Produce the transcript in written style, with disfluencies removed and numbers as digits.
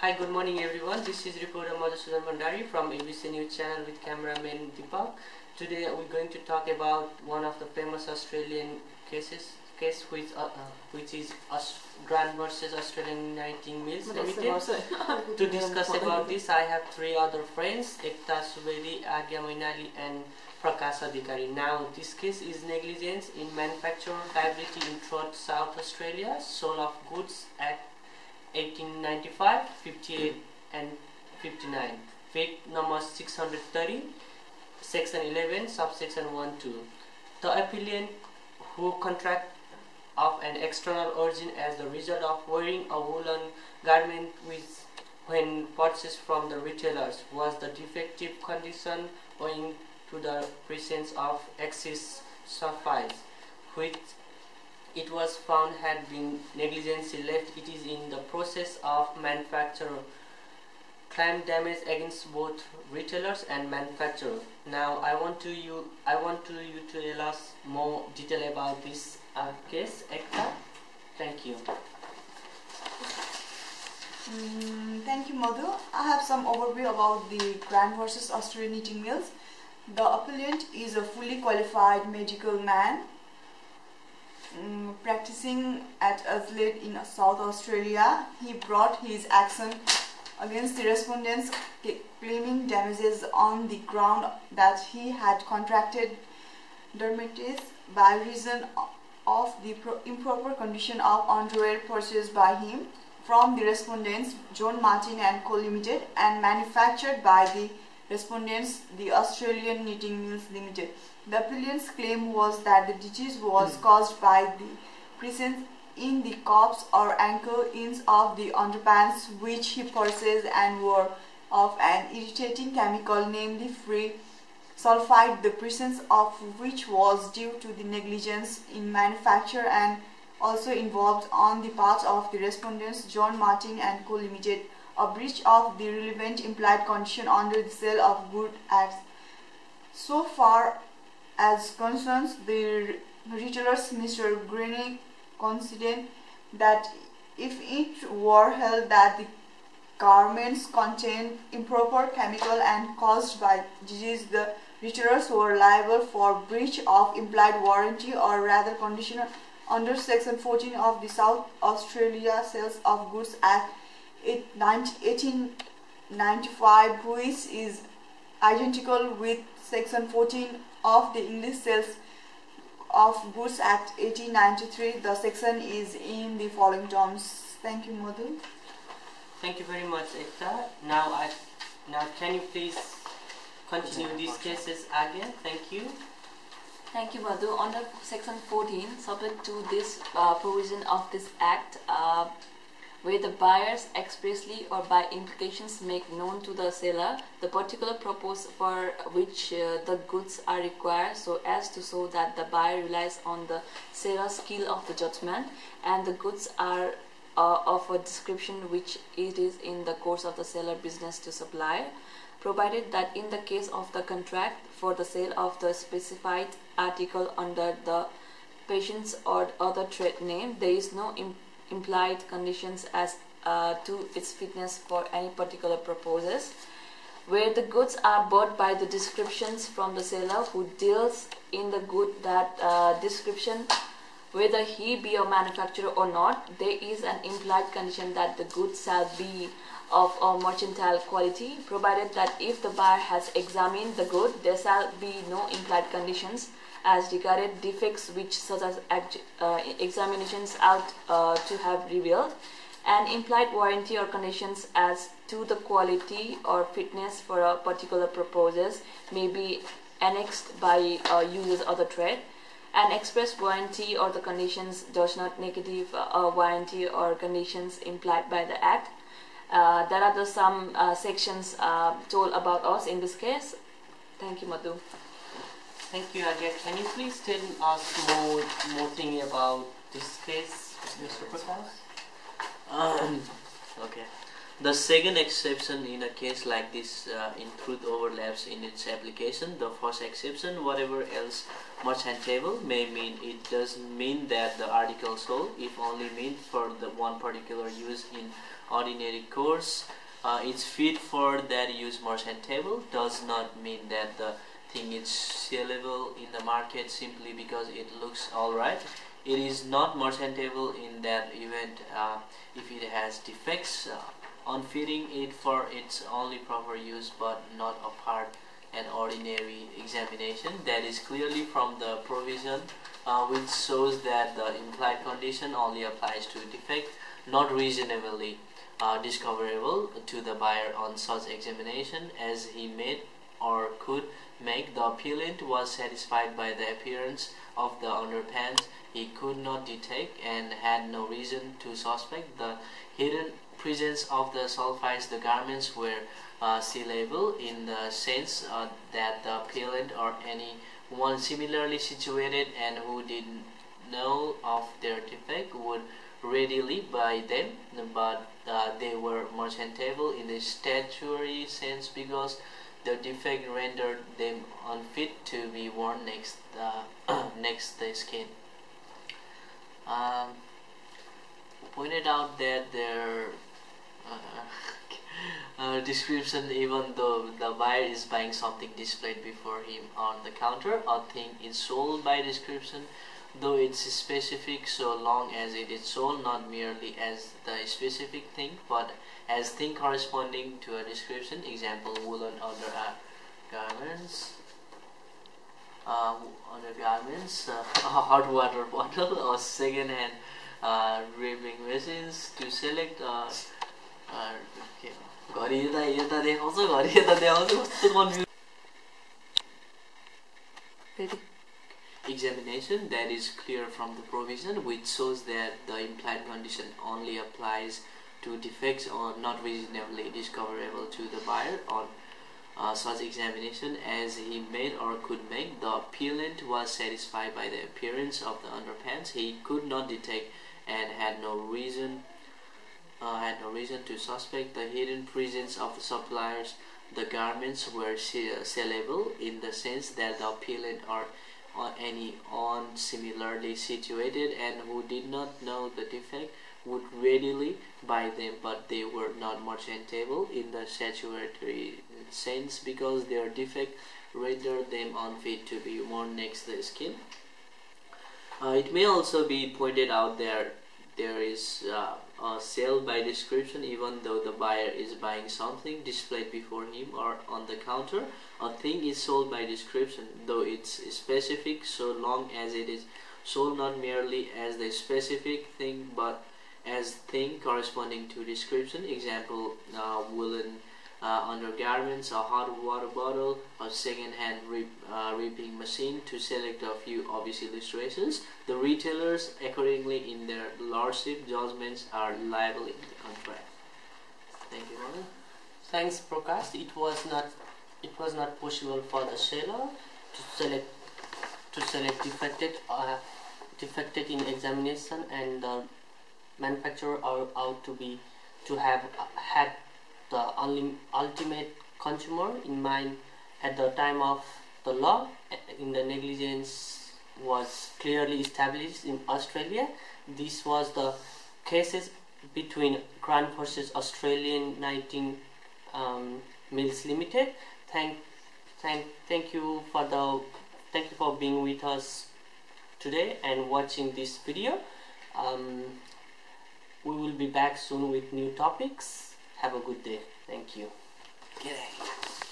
Hi, good morning everyone. This is reporter Madhusudan Bhandari from ABC News channel with cameraman Deepak. Today we're going to talk about one of the famous Australian case which is Grant versus Australian Knitting Mills Limited. To discuss about this, I have three other friends, Ekta Subedi, Agya Mainali and Prakash Adhikari. Now, this case is negligence in manufacture liability in South Australia, Sale of Goods Act 1895, 58 and 59, Fact number 630, section 11, subsection 1, 2. The appellant who contract of an external origin as the result of wearing a woolen garment which, when purchased from the retailers, was the defective condition owing to the presence of excess surface, which it was found had been negligently left. It is in the process of manufacture. Claim damage against both retailers and manufacturer. Now I want you to tell us more detail about this case, Ekta. Thank you. Thank you, Madhu. I have some overview about the Grant versus Australian Knitting Mills. The appellant is a fully qualified medical man practicing at Adelaide in South Australia. He brought his action against the respondents claiming damages on the ground that he had contracted dermatitis by reason of the improper condition of underwear purchased by him from the respondents John Martin and Co Limited and manufactured by the respondents the Australian Knitting Mills Limited. The appellant's claim was that the disease was caused by the presence in the calves or ankle ends of the underpants which he purchased and wore of an irritating chemical, namely free sulfide, the presence of which was due to the negligence in manufacture and also involved on the part of the respondents John Martin and Co Limited a breach of the relevant implied condition under the Sale of Goods Act. So far as concerns the retailers, Mr. Greene considered that if it were held that the garments contained improper chemical and caused by disease, the retailers were liable for breach of implied warranty or rather condition under Section 14 of the South Australia Sales of Goods Act 1895, which is identical with Section 14 of the English Sales of Goods Act 1893. The section is in the following terms. Thank you, Madhu. Thank you very much, Ekta. Now can you please continue these cases again? Thank you. Thank you, Madhu. Under Section 14, subject to this provision of this Act, where the buyers expressly or by implications make known to the seller the particular purpose for which the goods are required, so as to show that the buyer relies on the seller's skill of the judgment, and the goods are of a description which it is in the course of the seller business to supply, provided that in the case of the contract for the sale of the specified article under the patient's or other trade name, there is no implied conditions as to its fitness for any particular purposes, where the goods are bought by the descriptions from the seller who deals in the good that description, whether he be a manufacturer or not, there is an implied condition that the goods shall be of a mercantile quality, provided that if the buyer has examined the good, there shall be no implied conditions as regarded defects which such as examinations out to have revealed, and implied warranty or conditions as to the quality or fitness for a particular purposes may be annexed by users of the trade. An express warranty or the conditions does not negative warranty or conditions implied by the Act. There are some sections told about us in this case. Thank you, Madhu. Thank you, Agya. Can you please tell us more thing about this case, Mr. Prakash? Okay. The second exception in a case like this in truth overlaps in its application. The first exception, whatever else merchantable may mean, it doesn't mean that the article sold, if only meant for the one particular use in ordinary course. It's fit for that use merchantable does not mean that the thing is sellable in the market simply because it looks alright. It is not merchantable in that event if it has defects unfitting it for its only proper use, but not apart an ordinary examination. That is clearly from the provision which shows that the implied condition only applies to defect not reasonably discoverable to the buyer on such examination as he made or could make. The appellant was satisfied by the appearance of the underpants he could not detect and had no reason to suspect the hidden presence of the sulfides. The garments were sellable in the sense that the appellant or anyone similarly situated and who didn't know of their defect would readily buy them, but they were merchantable in the statutory sense because the defect rendered them unfit to be worn next the skin. Pointed out that their description, even though the buyer is buying something displayed before him on the counter, a thing is sold by description, though it's specific so long as it is sold not merely as the specific thing but as thing corresponding to a description. Example, woolen undergarments, a hot water bottle, or second-hand reaping machines. To select घरि यता देखाउँछ घरि यता देखाउँछ कस्तो confuse examination. That is clear from the provision which shows that the implied condition only applies to defects or not reasonably discoverable to the buyer on such examination as he made or could make. The appellant was satisfied by the appearance of the underpants he could not detect and had no reason to suspect the hidden presence of the suppliers. The garments were sellable in the sense that the appellant or anyone similarly situated and who did not know the defect would readily buy them, but they were not merchantable in the statutory sense because their defect rendered them unfit to be worn next the skin. It may also be pointed out there is a sale by description even though the buyer is buying something displayed before him or on the counter. A thing is sold by description though it's specific so long as it is sold not merely as the specific thing but as thing corresponding to description. Example, woolen undergarments, a hot water bottle, a second-hand reaping machine, to select a few obvious illustrations. The retailers accordingly in their lordship judgments are liable in the contract. Thank you, Manu. Thanks, Prakash. It was not possible for the seller to select defected in examination, and the manufacturer are out to have had the ultimate consumer in mind at the time of the law. In the negligence was clearly established in Australia. This was the cases between Grant versus Australian Knitting Mills Limited. Thank you for being with us today and watching this video. We will be back soon with new topics. Have a good day. Thank you. G'day.